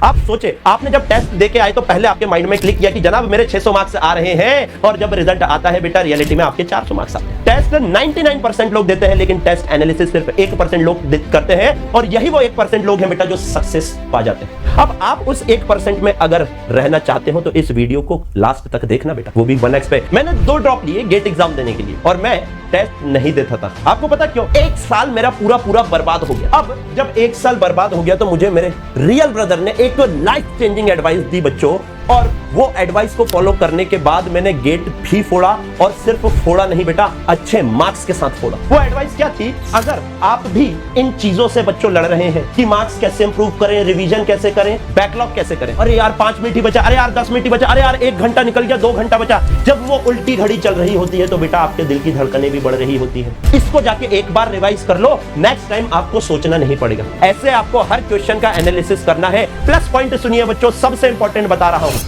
आप सोचे, आपने जब टेस्ट देके आए तो पहले आपके माइंड में क्लिक किया कि जनाब मेरे 600 मार्क्स आ रहे हैं, और जब रिजल्ट आता है बेटा रियलिटी में आपके 400 मार्क्स आते हैं। टेस्ट 99% लोग देते हैं, लेकिन टेस्ट एनालिसिस सिर्फ 1% लोग करते हैं, और यही वो 1% लोग हैं बेटा जो सक्सेस पा जाते हैं। अब आप उस 1% में अगर रहना चाहते हो तो इस वीडियो को लास्ट तक देखना बेटा, वो भी 1x पे। मैंने 2 ड्रॉप लिए गेट एग्जाम देने के लिए, और मैं टेस्ट नहीं देता था। आपको पता क्यों? 1 साल मेरा पूरा बर्बाद हो गया। अब जब 1 साल बर्बाद हो गया तो मुझे मेरे रियल ब्रदर ने एक लाइफ चेंजिंग एडवाइस दी बच्चों, और वो एडवाइस को फॉलो करने के बाद मैंने गेट भी फोड़ा, और सिर्फ फोड़ा नहीं बेटा, अच्छे मार्क्स के साथ फोड़ा। वो एडवाइस क्या थी? अगर आप भी इन चीजों से बच्चों लड़ रहे हैं कि मार्क्स कैसे इंप्रूव करें, रिवीजन कैसे करें, बैकलॉग कैसे करें, अरे यार 5 मिनट ही बचा, अरे यार 10 मिनट ही बचा, अरे यार 1 घंटा निकल गया, 2 घंटा बचा, जब वो उल्टी घड़ी चल रही होती है तो बेटा आपके दिल की धड़कनें भी बढ़ रही होती है। इसको जाके एक बार रिवाइज कर लो, नेक्स्ट टाइम आपको सोचना नहीं पड़ेगा। ऐसे आपको हर क्वेश्चन का एनालिसिस करना है। प्लस पॉइंट सुनिए बच्चों, सबसे इंपॉर्टेंट बता रहा हूं।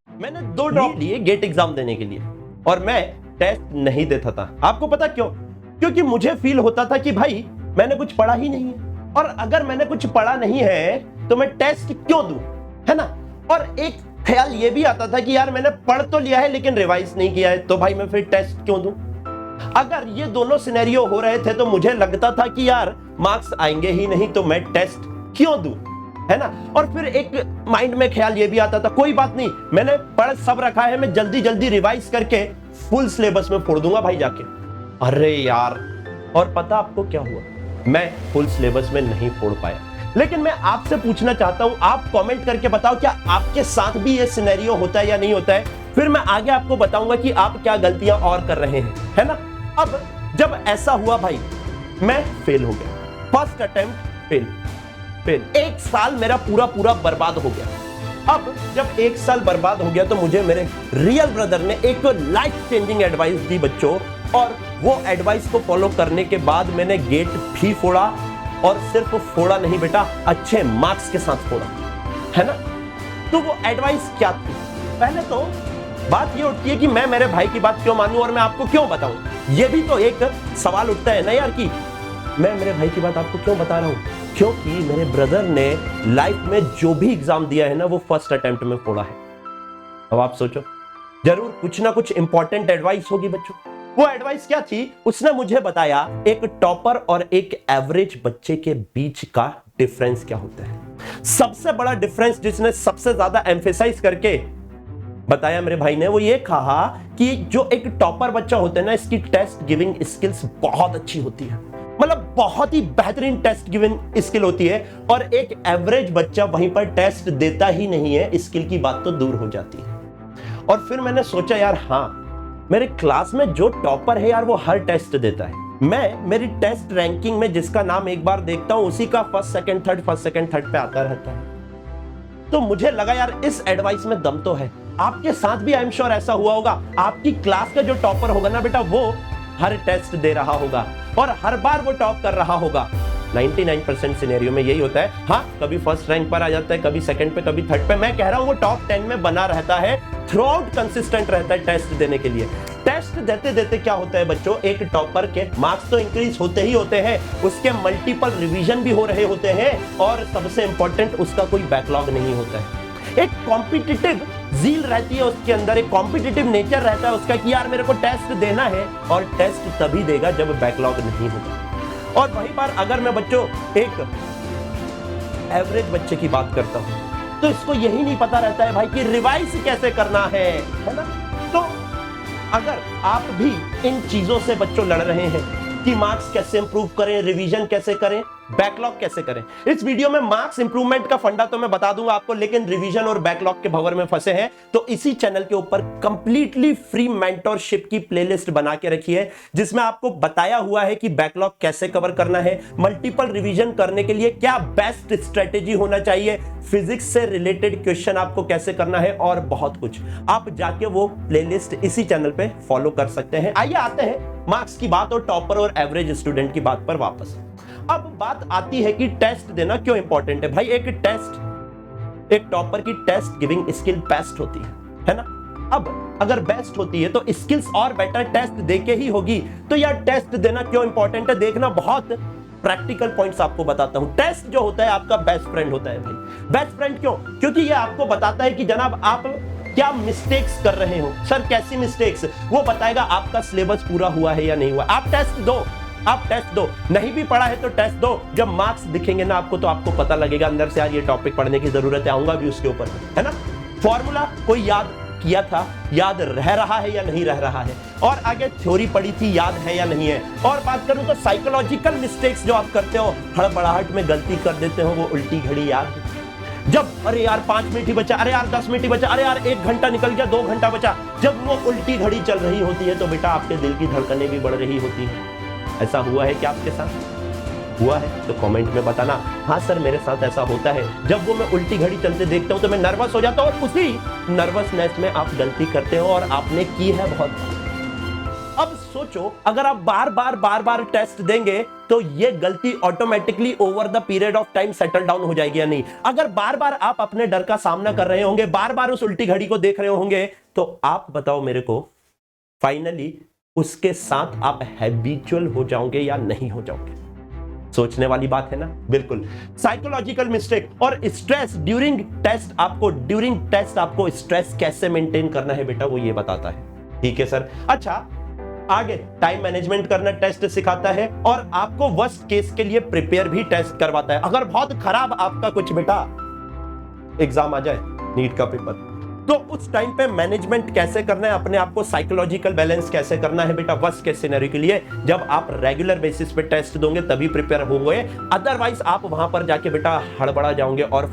मैंने 2 ड्रॉप लिए गेट एग्जाम देने के लिए, और मैं टेस्ट नहीं देता था। आपको पता क्यों? क्योंकि मुझे फील होता था कि भाई मैंने कुछ पढ़ा ही नहीं है, और अगर मैंने कुछ पढ़ा नहीं है तो मैं टेस्ट क्यों दूं, है ना? और एक ख्याल ये भी आता था कि यार मैंने पढ़ तो लिया है लेकिन रिवाइज नहीं किया है, तो भाई मैं फिर टेस्ट क्यों दूं? अगर ये दोनों सिनेरियो हो रहे थे तो मुझे लगता था कि यार मार्क्स आएंगे ही नहीं तो मैं टेस्ट क्यों दूं, है ना? और फिर एक माइंड में ख्याल ये भी आता था, कोई बात नहीं, मैंने पढ़ सब रखा है, मैं जल्दी जल्दी रिवाइज करके फुल सिलेबस में फोड़ दूंगा भाई जाके। अरे यार, और पता आपको क्या हुआ? मैं फुल सिलेबस में नहीं फोड़ पाया। लेकिन मैं आपसे पूछना चाहता हूं, आप कमेंट करके बताओ क्या आपके साथ भी ये सिनेरियो होता है या नहीं होता है? फिर मैं आगे आपको बताऊंगा कि आप क्या गलतियां और कर रहे हैं, है ना? अब जब ऐसा हुआ भाई, मैं फेल हो गया, फर्स्ट अटेम्प्ट फेल। 1 साल मेरा पूरा बर्बाद हो गया। अब जब 1 साल बर्बाद हो गया तो मुझे मेरे रियल ब्रदर ने एक लाइफ चेंजिंग एडवाइस दी बच्चों, और वो एडवाइस को फॉलो करने के बाद मैंने गेट भी फोड़ा, और सिर्फ फोड़ा नहीं बेटा, अच्छे मार्क्स के साथ फोड़ा, है ना? तो वो एडवाइस क्या थी? पहले तो बात ये उठती है कि मैं मेरे भाई की बात क्यों मानूं और मैं आपको क्यों बताऊं। ये भी तो एक सवाल उठता है ना यार, कि मैं मेरे भाई की बात आपको क्यों बता रहा हूं? क्योंकि मेरे ब्रदर ने लाइफ में जो भी एग्जाम दिया है ना, वो फर्स्ट अटेम्प्ट में फोड़ा है। अब आप सोचो, जरूर कुछ ना कुछ इंपॉर्टेंट एडवाइस होगी बच्चों। वो एडवाइस क्या थी? उसने मुझे बताया एक टॉपर और एक एवरेज बच्चे के बीच का डिफरेंस क्या होता है। सबसे बड़ा डिफरेंस जिसने सबसे ज्यादा एम्फेसाइज करके बताया मेरे भाई ने, वो ये कहा कि जो एक टॉपर बच्चा होता है ना, इसकी टेस्ट गिविंग स्किल्स बहुत अच्छी होती है, मतलब बहुत ही बेहतरीन टेस्ट गिविंग स्किल होती है, और एक एवरेज बच्चा वहीं पर टेस्ट देता ही नहीं है, स्किल की बात तो दूर हो जाती है। और फिर मैंने सोचा यार, हाँ, मेरे क्लास में जो टॉपर है यार वो हर टेस्ट देता है, मैं मेरी टेस्ट रैंकिंग में जिसका नाम एक बार देखता हूं उसी का फर्स्ट सेकंड थर्ड पे आता रहता है। तो मुझे लगा यार इस एडवाइस में दम तो है। आपके साथ भी आई एम श्योर ऐसा हुआ होगा, आपकी क्लास का जो टॉपर होगा ना बेटा, वो हर टेस्ट दे रहा होगा और हर बार वो टॉप कर रहा होगा। 99% सिनेरियो में यही होता है। हाँ, कभी फर्स्ट रैंक पर आ जाता है, कभी सेकंड पे, कभी थर्ड पे। मैं कह रहा हूं वो टॉप 10 में बना रहता है, थ्रू आउट कंसिस्टेंट रहता है टेस्ट देने के लिए। टेस्ट देते देते क्या होता है बच्चों, एक टॉपर के मार्क्स तो इंक्रीज होते ही होते हैं, उसके मल्टीपल रिवीजन भी हो रहे होते हैं, और सबसे इंपॉर्टेंट उसका कोई बैकलॉग नहीं होता है। एक कॉम्पिटिटिव जील रहती है उसके अंदर, एक कॉम्पिटिटिव नेचर रहता है उसका कि यार मेरे को टेस्ट देना है, और टेस्ट तभी देगा जब बैकलॉग नहीं होगा। और वहीं पर अगर मैं बच्चों एक एवरेज बच्चे की बात करता हूं, तो इसको यही नहीं पता रहता है भाई कि रिवाइज कैसे करना है ना? तो अगर आप भी इन चीजों से बच्चों लड़ रहे हैं कि मार्क्स कैसे इंप्रूव करें, रिवीजन कैसे करें, बैकलॉग कैसे करें, इस वीडियो में मार्क्स इंप्रूवमेंट का फंडा तो मैं बता दूंगा आपको, लेकिन रिवीजन और बैकलॉग के भंवर में फंसे हैं तो इसी चैनल के ऊपर कंप्लीटली फ्री मेंटरशिप की प्लेलिस्ट बना के रखी है, जिसमें आपको बताया हुआ है कि बैकलॉग कैसे कवर करना है, मल्टीपल रिवीजन करने के लिए क्या बेस्ट स्ट्रेटेजी होना चाहिए, फिजिक्स से रिलेटेड क्वेश्चन आपको कैसे करना है, और बहुत कुछ। आप जाके वो प्लेलिस्ट इसी चैनल पे फॉलो कर सकते हैं। आइए आते हैं मार्क्स की बात और टॉपर और एवरेज स्टूडेंट की बात पर वापस। अब बात आती है कि टेस्ट देना क्यों इंपॉर्टेंट है। भाई एक टॉपर की टेस्ट गिविंग स्किल बेस्ट होती है ना? अब अगर बेस्ट होती है तो स्किल्स और बेटर टेस्ट देके ही होगी। तो यार टेस्ट देना क्यों इंपॉर्टेंट है, देखना बहुत प्रैक्टिकल पॉइंट्स आपको बताता हूं। टेस्ट जो होता है आपका बेस्ट फ्रेंड होता है भाई। बेस्ट फ्रेंड क्यों? क्योंकि ये आपको बताता है कि जनाब आप क्या मिस्टेक्स कर रहे हो। सर कैसी मिस्टेक्स? वो बताएगा आपका सिलेबस पूरा हुआ है या नहीं हुआ। आप टेस्ट दो, आप टेस्ट दो, नहीं भी पढ़ा है तो टेस्ट दो। जब मार्क्स दिखेंगे ना आपको, तो आपको पता लगेगा अंदर से यार ये टॉपिक पढ़ने की जरूरत है, आऊंगा भी उसके ऊपर, है ना। फॉर्मूला कोई याद किया था, याद रह रहा है या नहीं रह रहा है, और आगे थ्योरी पढ़ी थी, याद है या नहीं है। और बात करूं तो साइकोलॉजिकल मिस्टेक्स जो आप करते हो, हड़बड़ाहट में गलती कर देते हो, वो उल्टी घड़ी याद, जब अरे यार 5 मिनट ही बचा, अरे यार 10 मिनट ही बचा, अरे यार 1 घंटा निकल गया, 2 घंटा बचा, जब वो उल्टी घड़ी चल रही होती है तो बेटा आपके दिल की धड़कनें भी बढ़ रही होती हैं। ऐसा हुआ है क्या आपके साथ? हुआ है तो कमेंट में बताना, हाँ सर मेरे साथ ऐसा होता है। जब वो मैं उल्टी घड़ी चलते देखता हूं तो मैं नर्वस हो जाता हूं, और उसी नर्वसनेस में आप गलती करते हो, और आपने की है बहुत। अब सोचो अगर आप बार बार टेस्ट देंगे तो ये गलती automatically over the period of time settle down हो जाएगी या नहीं। अगर बार बार आप अपने डर का सामना कर रहे होंगे, बार बार उस उल्टी घड़ी को देख रहे होंगे, तो आप बताओ मेरे को फाइनली उसके साथ आप हैबिचुअल हो जाओगे या नहीं हो जाओगे? सोचने वाली बात है ना। बिल्कुल। साइकोलॉजिकल मिस्टेक और स्ट्रेस ड्यूरिंग टेस्ट आपको स्ट्रेस कैसे मेंटेन करना है बेटा, वो ये बताता है। ठीक है सर। अच्छा, आगे टाइम मैनेजमेंट करना टेस्ट सिखाता है, और आपको वर्स्ट केस के लिए प्रिपेयर भी टेस्ट करवाता है। अगर बहुत खराब आपका कुछ बेटा एग्जाम आ जाए, नीट का पेपर, तो उस टाइम पे मैनेजमेंट कैसे करना है, अपने आप को साइकोलॉजिकल बैलेंस कैसे करना है बेटा वर्स्ट केस सिनेरियो के लिए। जब आप रेगुलर बेसिस पे टेस्ट दोगे तभी प्रिपेयर होंगे, अदरवाइज आप वहां पर जाके बेटा हड़बड़ा जाओगे और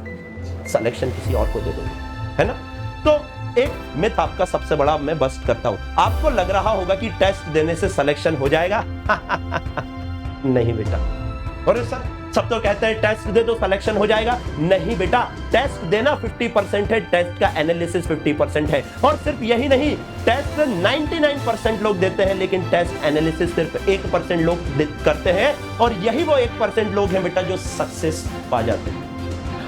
सिलेक्शन किसी और को दे दोगे, है ना। तो एक मिथ आपका सबसे बड़ा मैं बस्ट करता हूं। आपको लग रहा होगा कि टेस्ट देने से सिलेक्शन हो जाएगा। नहीं बेटा। और सर सब तो कहते हैं टेस्ट दे दो सिलेक्शन हो जाएगा। नहीं बेटा, टेस्ट देना 50% है, टेस्ट का एनालिसिस 50% है। और सिर्फ यही नहीं, टेस्ट 99% लोग देते हैं, लेकिन टेस्ट एनालिसिस सिर्फ 1% लोग करते हैं, और यही वो 1% लोग हैं बेटा जो सक्सेस पा जाते हैं।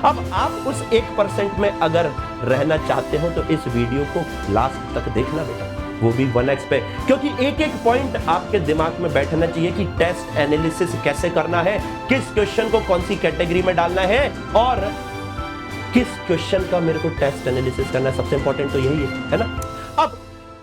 अब आप उस 1% में अगर रहना चाहते हो तो इस वीडियो को लास्ट तक देखना बेटा, वो भी 1x पे, क्योंकि एक एक पॉइंट आपके दिमाग में बैठना चाहिए कि टेस्ट एनालिसिस कैसे करना है, किस क्वेश्चन को कौन सी कैटेगरी में डालना है, और किस क्वेश्चन का मेरे को टेस्ट एनालिसिस करना है। सबसे इंपॉर्टेंट तो यही है ना।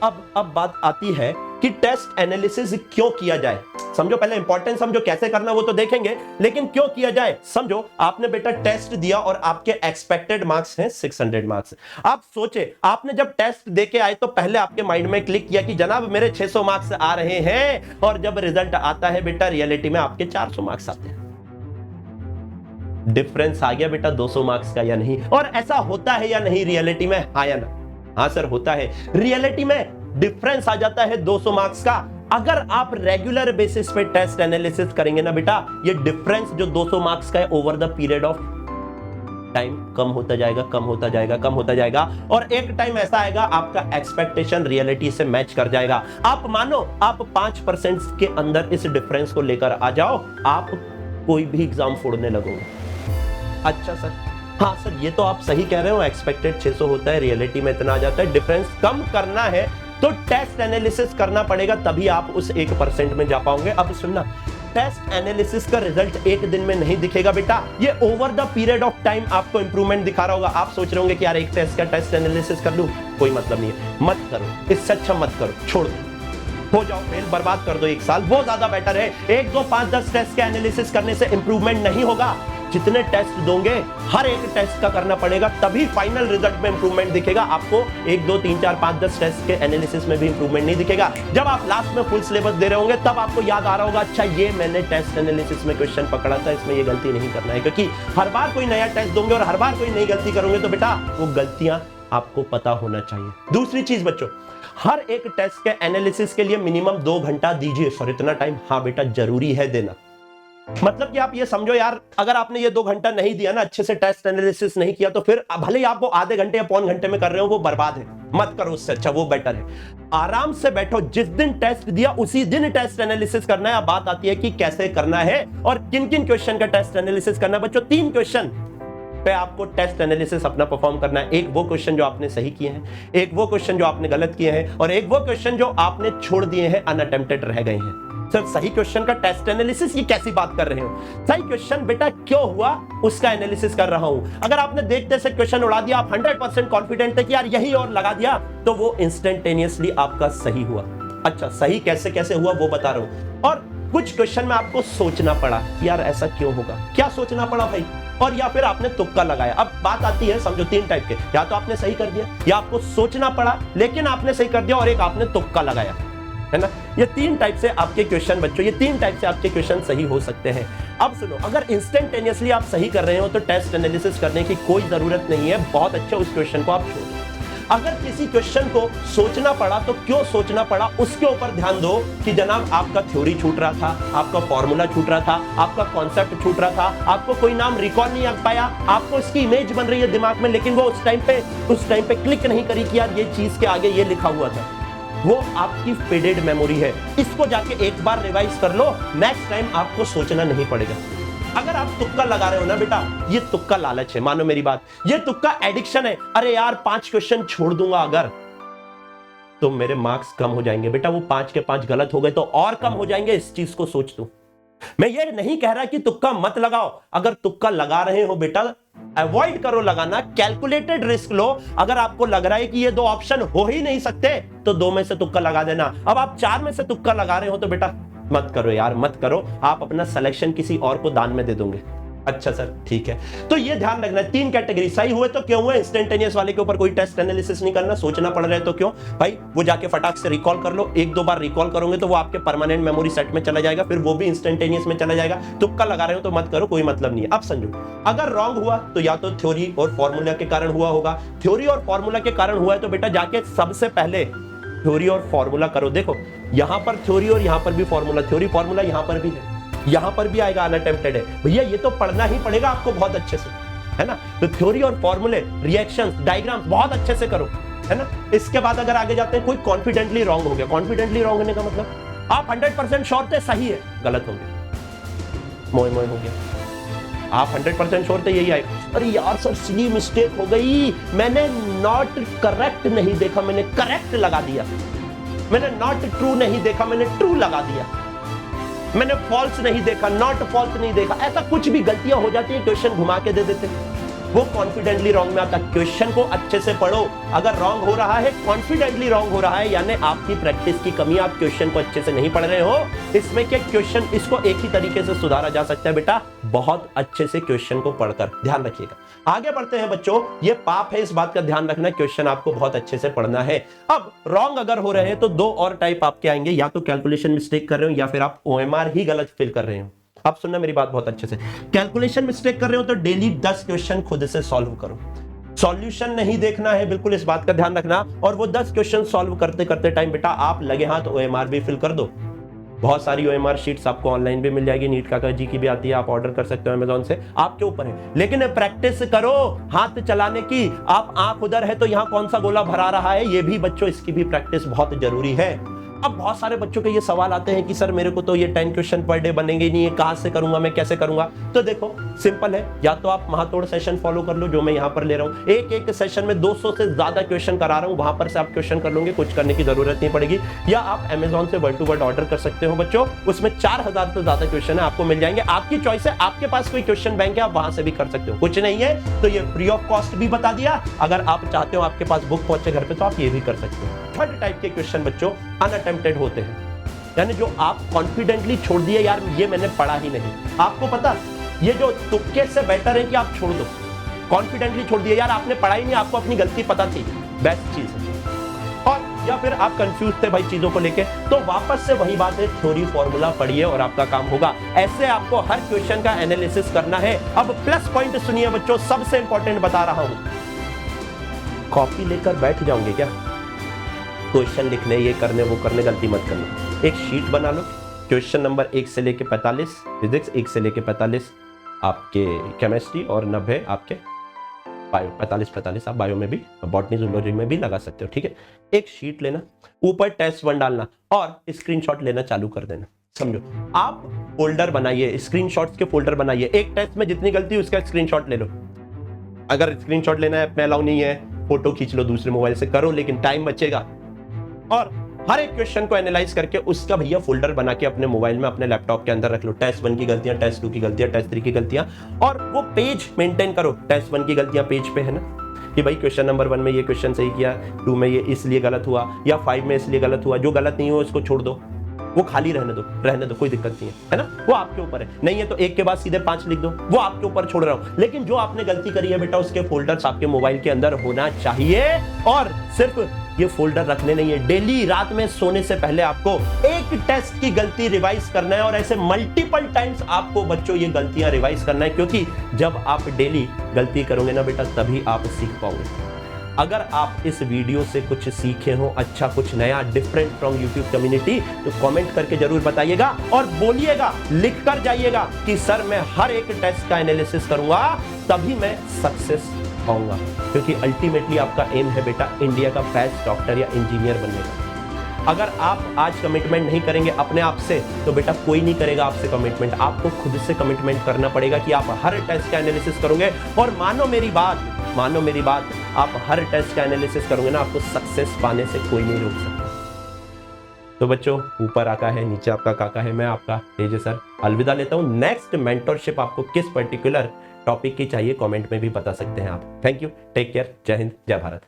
अब बात आती है कि टेस्ट एनालिसिस क्यों किया जाए। समझो, पहले इंपॉर्टेंट समझो, कैसे करना वो तो देखेंगे, लेकिन क्यों किया जाए समझो। आपने बेटा टेस्ट दिया और आपके एक्सपेक्टेड मार्क्स हैं 600 मार्क्स। आप सोचे, आपने जब टेस्ट देके आए तो पहले आपके माइंड में क्लिक किया कि जनाब मेरे 600 मार्क्स आ रहे हैं, और जब रिजल्ट आता है बेटा रियलिटी में आपके 400 मार्क्स आते हैं। डिफरेंस आ गया बेटा 200 मार्क्स का या नहीं। और ऐसा होता है या नहीं रियलिटी में, हाँ या ना? हाँ सर होता है। रियलिटी में डिफरेंस आ जाता है 200 मार्क्स का। अगर आप रेगुलर बेसिस पे टेस्ट एनालिसिस करेंगे ना बेटा, ये डिफरेंस जो 200 मार्क्स का है over the period of time कम होता जाएगा, कम होता जाएगा, कम होता जाएगा, और एक टाइम ऐसा आएगा आपका एक्सपेक्टेशन रियलिटी से मैच कर जाएगा। आप मानो आप 5% के अंदर इस डिफरेंस को लेकर आ जाओ, आप कोई भी एग्जाम फोड़ने लगोगे। अच्छा सर, हाँ सर ये तो आप सही कह रहे हो, एक्सपेक्टेड 600 होता है, रियलिटी में इतना आ जाता है। डिफरेंस कम करना है तो टेस्ट एनालिसिस करना पड़ेगा, तभी आप उस 1% में जा पाओगे। अब सुनना, टेस्ट एनालिसिस का रिजल्ट एक दिन में नहीं दिखेगा बेटा, ये over the period of time आपको इंप्रूवमेंट दिखा रहा होगा। आप सोच रहे होंगे कि यार एक टेस्ट का टेस्ट एनालिसिस कर लूं, कोई मतलब नहीं है, मत करो, इससे अच्छा मत करो, छोड़ दो, हो जाओ फेल, बर्बाद कर दो 1 साल, वो ज्यादा बेटर है। 1, 2, 5, 10 टेस्ट के एनालिसिस करने से इंप्रूवमेंट नहीं होगा। जितने टेस्ट दोगे हर एक टेस्ट का करना पड़ेगा, तभी फाइनल रिजल्ट में इंप्रूवमेंट दिखेगा। आपको 1, 2, 3, 4, 5, 10 टेस्ट के एनालिसिस में भी इंप्रूवमेंट नहीं दिखेगा। जब आप लास्ट में फुल सिलेबस दे रहे होंगे तब आपको याद आ रहा होगा, अच्छा ये मैंने टेस्ट एनालिसिस में क्वेश्चन पकड़ा था, इसमें ये गलती नहीं करना है। क्योंकि हर बार कोई नया टेस्ट दोगे और हर बार कोई नई गलती करोगे तो बेटा वो गलतियां आपको पता होना चाहिए। दूसरी चीज बच्चों, हर एक टेस्ट के एनालिसिस के लिए मिनिमम 2 घंटा दीजिए। सर इतना टाइम? हाँ बेटा जरूरी है देना। मतलब कि आप ये समझो यार, अगर आपने ये 2 घंटा नहीं दिया ना, अच्छे से टेस्ट एनालिसिस नहीं किया, तो फिर भले ही आप वो आधे घंटे या पौन घंटे में कर रहे हो, वो बर्बाद है, मत करो, उससे अच्छा वो बेटर है। आराम से बैठो, जिस दिन टेस्ट दिया उसी दिन टेस्ट एनालिसिस करना है। अब बात आती है कि कैसे करना है और किन किन क्वेश्चन का टेस्ट एनालिसिस करना है। बच्चों 3 क्वेश्चन पे आपको टेस्ट एनालिसिस अपना परफॉर्म करना है। एक वो क्वेश्चन जो आपने सही किए हैं, एक वो क्वेश्चन जो आपने गलत किए हैं, और एक वो क्वेश्चन जो आपने छोड़ दिए हैं, अनअटेम्प्टेड रह गए हैं। सर सही क्वेश्चन का टेस्ट एनालिसिस, ये कैसी बात कर रहे हो? सही क्वेश्चन बेटा क्यों हुआ उसका एनालिसिस कर रहा हूं। अगर आपने देखते से क्वेश्चन उड़ा दिया, आप 100% कॉन्फिडेंट थे कि यार यही और लगा दिया, तो वो इंस्टेंटेनियसली आपका सही हुआ। अच्छा, सही कैसे कैसे हुआ वो बता रहा हूं। और कुछ क्वेश्चन में आपको सोचना पड़ा यार ऐसा क्यों होगा। क्या सोचना पड़ा भाई? और या फिर आपने तुक्का लगाया। अब बात आती है, समझो 3 टाइप के, या तो आपने सही कर दिया, या आपको सोचना पड़ा लेकिन आपने सही कर दिया, और एक आपने तुक्का लगाया, है ना। ये 3 टाइप से आपके क्वेश्चन बच्चों, ये 3 टाइप से आपके क्वेश्चन सही हो सकते हैं। अब सुनो, अगर इंस्टेंटेनियसली आप सही कर रहे हो तो टेस्ट एनालिसिस करने की कोई जरूरत नहीं है, बहुत अच्छा उस क्वेश्चन को आप छोड़ दो। अगर किसी क्वेश्चन को सोचना पड़ा तो क्यों सोचना पड़ा उसके ऊपर ध्यान दो कि जनाब आपका थ्योरी छूट रहा था, आपका फॉर्मूला छूट रहा था, आपका कॉन्सेप्ट छूट रहा था, आपको कोई नाम रिकॉल नहीं कर पाया, आपको इसकी इमेज बन रही है दिमाग में, लेकिन वो उस टाइम पे क्लिक नहीं करी कि यार ये चीज के आगे ये लिखा हुआ था। वो आपकी फेडेड मेमोरी है। इसको जाके एक बार रिवाइज कर लो, नेक्स्ट टाइम आपको सोचना नहीं पड़ेगा। अगर आप तुक्का लगा रहे हो ना बेटा, ये तुक्का लालच है, मानो मेरी बात, ये तुक्का एडिक्शन है। अरे यार 5 क्वेश्चन छोड़ दूंगा अगर, तो मेरे मार्क्स कम हो जाएंगे। बेटा वो 5 के 5 गलत हो गए तो और कम हो जाएंगे, इस चीज को सोच दो। मैं ये नहीं कह रहा कि तुक्का मत लगाओ, अगर तुक्का लगा रहे हो बेटा अवॉइड करो लगाना, कैलकुलेटेड रिस्क लो। अगर आपको लग रहा है कि ये 2 ऑप्शन हो ही नहीं सकते तो 2 में से तुक्का लगा देना। अब आप 4 में से तुक्का लगा रहे हो तो बेटा मत करो यार, मत करो, आप अपना सिलेक्शन किसी और को दान में दे दोगे। अच्छा सर ठीक है, तो ये ध्यान रखना है। 3 कैटेगरी, सही हुए तो क्यों हुए, इंस्टेंटेनियस वाले के ऊपर कोई टेस्ट एनालिसिस नहीं करना, सोचना पड़ रहा है तो क्यों भाई, वो जाके फटाक से रिकॉल कर लो। 1-2 बार रिकॉल करोगे तो वो आपके परमानेंट मेमोरी सेट में चला जाएगा, फिर वो भी इंस्टेंटेनियस में चला जाएगा। तुक्का लगा रहे हो तो मत करो, कोई मतलब नहीं है। अब समझो, अगर रॉन्ग हुआ तो या तो थ्योरी और फॉर्मूला के कारण हुआ होगा। थ्योरी और फॉर्मूला के कारण हुआ है तो बेटा जाके सबसे पहले थ्योरी और फॉर्मूला करो। देखो यहां पर थ्योरी और यहां पर भी फॉर्मूला, थ्योरी फॉर्मूला यहां पर भी है, यहां पर भी आएगा, अनअटेम्प्टेड है भैया, ये तो पढ़ना ही पड़ेगा आपको बहुत अच्छे से, है ना। तो थ्योरी और फॉर्मूले, रिएक्शंस, डायग्राम्स बहुत अच्छे से करो, है ना। इसके बाद अगर आगे जाते हैं, कोई कॉन्फिडेंटली रॉन्ग हो गया। कॉन्फिडेंटली रॉन्ग होने का मतलब आप 100% श्योर थे सही है, गलत हो गया, मोए मोए हो गया। आप 100% श्योर थे यही आए, अरे यार सर सिली मिस्टेक हो गई, मैंने नॉट करेक्ट नहीं देखा, मैंने करेक्ट लगा दिया, मैंने नॉट ट्रू नहीं देखा, मैंने ट्रू लगा दिया, मैंने फॉल्स नहीं देखा, नॉट फॉल्स नहीं देखा। ऐसा कुछ भी गलतियां हो जाती है, क्वेश्चन घुमा के दे देते, वो कॉन्फिडेंटली रॉन्ग में आता। क्वेश्चन को अच्छे से पढ़ो, अगर रॉन्ग हो रहा है, कॉन्फिडेंटली रॉन्ग हो रहा है, यानी आपकी प्रैक्टिस की कमी, आप क्वेश्चन को अच्छे से नहीं पढ़ रहे हो। इसमें क्या क्वेश्चन, इसको एक ही तरीके से सुधारा जा सकता है बेटा, बहुत अच्छे से क्वेश्चन को पढ़कर। ध्यान रखिएगा। आगे बढ़ते हैं बच्चों, ये पाप है, इस बात का ध्यान रखना, क्वेश्चन आपको बहुत अच्छे से पढ़ना है। अब रॉन्ग अगर हो रहे हैं तो 2 और टाइप आपके आएंगे, या तो कैलकुलेशन मिस्टेक कर रहे हो या फिर आप ओएमआर ही गलत फिल कर रहे हो। अब सुनना मेरी बात बहुत अच्छे से, कैलकुलेशन मिस्टेक कर रहे हो तो डेली 10 क्वेश्चन खुद से सॉल्व करो, सॉल्यूशन नहीं देखना है, बिल्कुल इस बात का ध्यान रखना। और वो 10 क्वेश्चन सॉल्व करते करते टाइम बेटा आप लगे हाथ ओएमआर भी फिल कर दो। बहुत सारी ओएमआर शीट्स आपको ऑनलाइन भी मिल जाएगी, नीट का जी की भी आती है, आप ऑर्डर कर सकते हो अमेज़न से, आपके ऊपर है। लेकिन प्रैक्टिस करो हाथ चलाने की। आप आंख उधर है तो यहां कौन सा गोला भरा रहा है, ये भी बच्चों इसकी भी प्रैक्टिस बहुत जरूरी है। अब बहुत सारे बच्चों के ये सवाल आते हैं कि सर मेरे को तो ये 10 क्वेश्चन पर डे बनेंगे नहीं है, कहां से करूंगा मैं, कैसे करूंगा। तो देखो सिंपल है, या तो आप महातोड़ सेशन फॉलो कर लो जो मैं यहां पर ले रहा हूं, एक सेशन में 200 से ज्यादा क्वेश्चन करा रहा हूं, वहां पर से आप क्वेश्चन कर लोगे, कुछ करने की जरूरत नहीं पड़ेगी। या आप अमेज़न से वर्ड टू वर्ड ऑर्डर कर सकते हो बच्चों, उसमें 4000 से ज्यादा क्वेश्चन है, आपको मिल जाएंगे, आपकी चॉइस है। आपके पास कोई क्वेश्चन बैंक है, आप वहां से भी कर सकते हो, कुछ नहीं है। तो ये फ्री ऑफ कॉस्ट भी बता दिया, अगर आप चाहते हो आपके पास बुक पहुंचे घर पे तो आप ये भी कर सकते हो। थर्ड टाइप के क्वेश्चन बच्चों अनअटेम्प्टेड होते हैं, यानी जो आप कॉन्फिडेंटली छोड़ दिए, यार ये मैंने पढ़ा ही नहीं। आपको पता, ये जो तुक्के से बेटर है कि आप छोड़ दो, कॉन्फिडेंटली छोड़ दिए, यार आपने पढ़ा ही नहीं, आपको अपनी गलती पता थी, बेस्ट चीज है। और या फिर आप कंफ्यूज थे भाई चीजों को लेके, तो वापस से वही बात है, थ्योरी फॉर्मूला पढ़िए और आपका काम होगा। ऐसे आपको हर क्वेश्चन का एनालिसिस करना है। अब प्लस पॉइंट सुनिए बच्चों, सबसे इंपॉर्टेंट बता रहा हूं, कॉपी लेकर बैठ जाओगे क्या क्वेश्चन लिखने, ये करने वो करने, गलती मत करना। एक शीट बना लो, क्वेश्चन नंबर 1 से लेके 45 फिजिक्स, 1 से लेके 45 आपके केमिस्ट्री और 90 आपके बायो, 45 आप बायो में भी, बॉटनी जूलॉजी में भी लगा सकते हो, ठीक है। एक शीट लेना, ऊपर टेस्ट 1 डालना और स्क्रीनशॉट लेना चालू कर देना। समझो, आप फोल्डर बनाइए, स्क्रीनशॉट्स के फोल्डर बनाइए, एक टेस्ट में जितनी गलती उसका स्क्रीनशॉट ले लो, अगर स्क्रीनशॉट लेना है, अलाउ नहीं है, फोटो खींच लो दूसरे मोबाइल से, करो, लेकिन टाइम बचेगा। और हर एक क्वेश्चन को एनालाइज करके उसका भैया फोल्डर बना के अपने मोबाइल में, अपने लैपटॉप के अंदर रख लो। टेस्ट 1 की गलतियां, टेस्ट 2 की गलतियां, टेस्ट 3 की गलतियां, और वो पेज मेंटेन करो। टेस्ट 1 की गलतियां पेज पे है ना, कि भाई क्वेश्चन नंबर 1 में ये क्वेश्चन सही किया, 2 में ये इसलिए गलत हुआ, या 5 में इसलिए गलत हुआ। जो गलत नहीं हो उसको छोड़ दो, वो खाली रहने दो, कोई दिक्कत नहीं है ना, वो आपके ऊपर है। नहीं है तो एक के बाद सीधे 5 लिख दो, वो आपके ऊपर छोड़ रहा हूं। लेकिन जो आपने गलती करी है बेटा, उसके फोल्डर्स आपके मोबाइल के अंदर होना चाहिए। और सिर्फ ये फोल्डर रखने नहीं है, डेली रात में सोने से पहले आपको एक टेस्ट की गलती रिवाइज करना है, और ऐसे मल्टीपल टाइम्स आपको बच्चों ये गलतियां रिवाइज करना है। क्योंकि जब आप डेली गलती करोगे ना बेटा, तभी आप सीख पाओगे। अगर आप इस वीडियो से कुछ सीखे हो, अच्छा, कुछ नया, डिफरेंट फ्रॉम यूट्यूब कम्युनिटी, तो कमेंट करके जरूर बताइएगा और बोलिएगा, लिख कर जाइएगा कि सर मैं हर एक टेस्ट का एनालिसिस करूंगा, तभी मैं सक्सेस पाऊंगा। क्योंकि अल्टीमेटली आपका एम है बेटा इंडिया का बेस्ट डॉक्टर या इंजीनियर बनने का। अगर आप आज कमिटमेंट नहीं करेंगे अपने आप से, तो बेटा कोई नहीं करेगा आपसे कमिटमेंट। आपको खुद से कमिटमेंट करना पड़ेगा कि आप हर टेस्ट का एनालिसिस करोगे। और मानो मेरी बात, आप हर टेस्ट का एनालिसिस करोगे ना, आपको सक्सेस पाने से कोई नहीं रोक सकता। तो बच्चों, ऊपर आका है, नीचे आपका काका है, मैं आपका तेज सर अलविदा लेता हूं। नेक्स्ट मेंटरशिप आपको किस पर्टिकुलर टॉपिक की चाहिए, कमेंट में भी बता सकते हैं आप। थैंक यू, टेक केयर, जय हिंद, जय भारत।